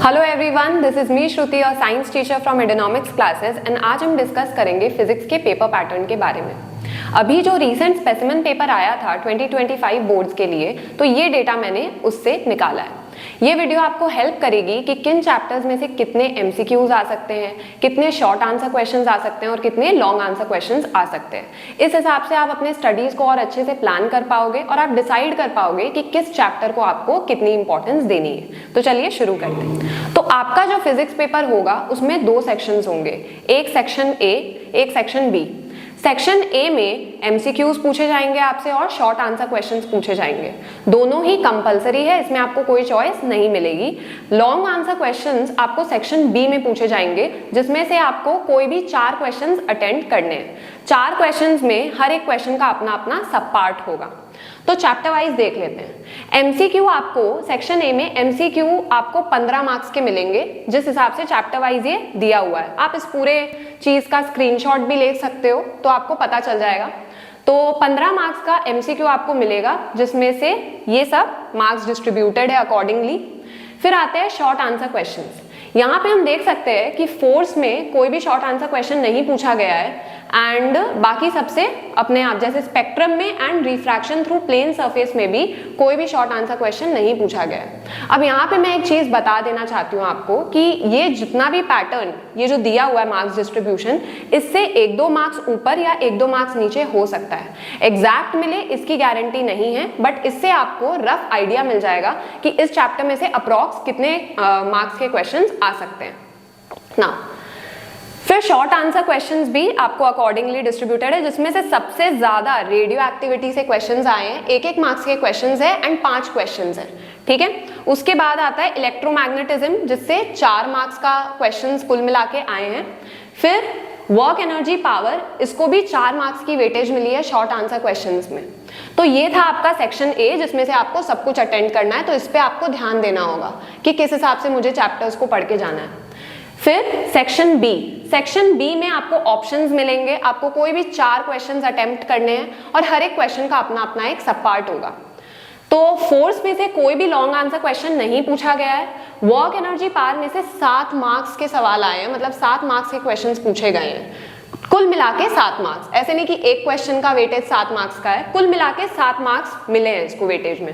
Hello everyone, this is me Shruti और science teacher from economics classes and आज हम discuss करेंगे फिजिक्स के पेपर पैटर्न के बारे में। अभी जो रीसेंट स्पेसिमेन पेपर आया था 2025 बोर्ड्स के लिए, तो ये डेटा मैंने उससे निकाला है। ये वीडियो आपको हेल्प करेगी कि किन चैप्टर्स में से कितने एमसीक्यूज आ सकते हैं, कितने शॉर्ट आंसर क्वेश्चंस आ सकते हैं और कितने लॉन्ग आंसर क्वेश्चंस आ सकते हैं। इस हिसाब से आप अपने स्टडीज को और अच्छे से प्लान कर पाओगे और आप डिसाइड कर पाओगे कि किस चैप्टर को आपको कितनी इंपॉर्टेंस देनी है। तो चलिए शुरू करते हैं। तो आपका जो फिजिक्स पेपर होगा उसमें दो सेक्शंस होंगे, एक सेक्शन ए, एक सेक्शन बी। सेक्शन ए में एमसीक्यूज पूछे जाएंगे आपसे और शॉर्ट आंसर क्वेश्चंस पूछे जाएंगे। दोनों ही कंपलसरी है, इसमें आपको कोई चॉइस नहीं मिलेगी। लॉन्ग आंसर क्वेश्चंस आपको सेक्शन बी में पूछे जाएंगे, जिसमें से आपको कोई भी 4 क्वेश्चंस अटेंड करने हैं। 4 क्वेश्चंस में हर एक क्वेश्चन का अपना अपना सब पार्ट होगा। तो चैप्टर वाइज देख लेते हैं। एमसीक्यू आपको सेक्शन ए में एमसीक्यू आपको 15 मार्क्स के मिलेंगे, जिस हिसाब से चैप्टर वाइज ये दिया हुआ है। आप इस पूरे चीज का स्क्रीनशॉट भी ले सकते हो तो आपको पता चल जाएगा। तो 15 मार्क्स का एमसीक्यू आपको मिलेगा, जिसमें से ये सब मार्क्स डिस्ट्रीब्यूटेड है अकॉर्डिंगली। फिर आते हैं शॉर्ट आंसर क्वेश्चंस। यहाँ पे हम देख सकते हैं कि फोर्स में कोई भी शॉर्ट आंसर क्वेश्चन नहीं पूछा गया है एंड बाकी सबसे अपने आप, जैसे स्पेक्ट्रम में and refraction through plane surface में भी कोई भी शॉर्ट आंसर क्वेश्चन नहीं पूछा गया है। अब यहाँ पे मैं एक चीज बता देना चाहती हूँ आपको कि ये जितना भी पैटर्न ये जो दिया हुआ है मार्क्स डिस्ट्रीब्यूशन, इससे 1-2 मार्क्स ऊपर या 1-2 मार्क्स नीचे हो सकता है। एग्जैक्ट मिले इसकी गारंटी नहीं है, बट इससे आपको रफ आइडिया मिल जाएगा कि इस चैप्टर में से अप्रॉक्स कितने मार्क्स के क्वेश्चन आ सकते हैं ना। फिर शॉर्ट आंसर क्वेश्चंस भी आपको अकॉर्डिंगली डिस्ट्रीब्यूटेड है, जिसमें से सबसे ज्यादा रेडियो एक्टिविटी से क्वेश्चंस आए हैं। 1-1 मार्क्स के क्वेश्चंस है एंड 5 क्वेश्चंस है, ठीक है। उसके बाद आता है इलेक्ट्रोमैग्नेटिज्म, जिससे 4 मार्क्स का क्वेश्चंस कुल मिला के आए हैं। फिर वर्क एनर्जी पावर, इसको भी 4 मार्क्स की वेटेज मिली है शॉर्ट आंसर क्वेश्चंस में। तो ये था आपका सेक्शन ए, जिसमें से आपको सब कुछ अटेंड करना है। तो इस पे आपको ध्यान देना होगा कि किस हिसाब से मुझे चैप्टर्स को पढ़ के जाना है। फिर सेक्शन बी, सेक्शन बी में आपको ऑप्शंस मिलेंगे। आपको कोई भी 4 क्वेश्चंस अटेम्प्ट करने हैं और हर एक क्वेश्चन का अपना अपना एक सब पार्ट होगा। तो फोर्स में से कोई भी लॉन्ग आंसर क्वेश्चन नहीं पूछा गया है। वर्क एनर्जी पावर में से 7 मार्क्स के सवाल आए हैं, मतलब 7 मार्क्स के क्वेश्चंस पूछे गए हैं। कुल मिला के 7 मार्क्स, ऐसे नहीं कि एक क्वेश्चन का वेटेज 7 मार्क्स का है, कुल मिला के 7 मार्क्स मिले हैं इसको वेटेज में।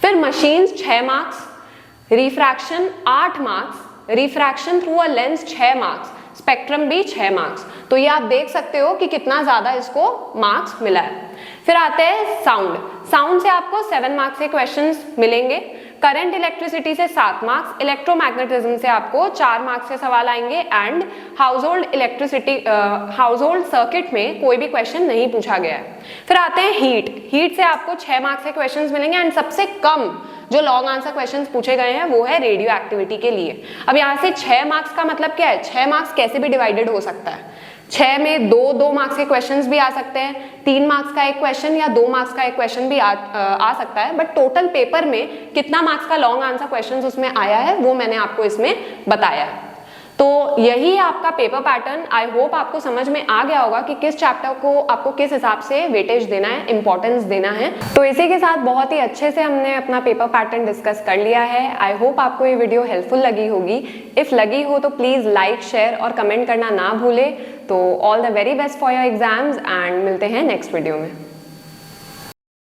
फिर machines 6 marks, refraction 8 marks, refraction through a lens 6 marks, spectrum भी 6 मार्क्स। तो ये आप देख सकते हो कि कितना ज्यादा इसको मार्क्स मिला है। फिर आते हैं साउंड। साउंड से आपको 7 मार्क्स के क्वेश्चंस मिलेंगे। करंट इलेक्ट्रिसिटी से 7 मार्क्स, इलेक्ट्रोमैग्नेटिज्म से आपको 4 मार्क्स के सवाल आएंगे एंड हाउस होल्ड सर्किट में कोई भी क्वेश्चन नहीं पूछा गया है। फिर आते हैं हीट। हीट से आपको 6 मार्क्स के क्वेश्चंस मिलेंगे एंड सबसे कम जो लॉन्ग आंसर क्वेश्चंस पूछे गए हैं वो है रेडियो एक्टिविटी के लिए। अब यहाँ से 6 मार्क्स का मतलब क्या है? 6 मार्क्स कैसे भी डिवाइडेड हो सकता है। 6 में 2-2 मार्क्स के क्वेश्चंस भी आ सकते हैं, 3 मार्क्स का एक क्वेश्चन या 2 मार्क्स का एक क्वेश्चन भी आ सकता है। बट टोटल पेपर में कितना मार्क्स का लॉन्ग आंसर क्वेश्चंस उसमें आया है वो मैंने आपको इसमें बताया है। तो यही है आपका पेपर पैटर्न। आई होप आपको समझ में आ गया होगा कि किस चैप्टर को आपको किस हिसाब से वेटेज देना है, इंपॉर्टेंस देना है। तो इसी के साथ बहुत ही अच्छे से हमने अपना पेपर पैटर्न डिस्कस कर लिया है। आई होप आपको ये वीडियो हेल्पफुल लगी होगी। इफ लगी हो तो प्लीज लाइक, शेयर और कमेंट करना ना भूले। तो all the very best for your exams and मिलते हैं नेक्स्ट वीडियो में।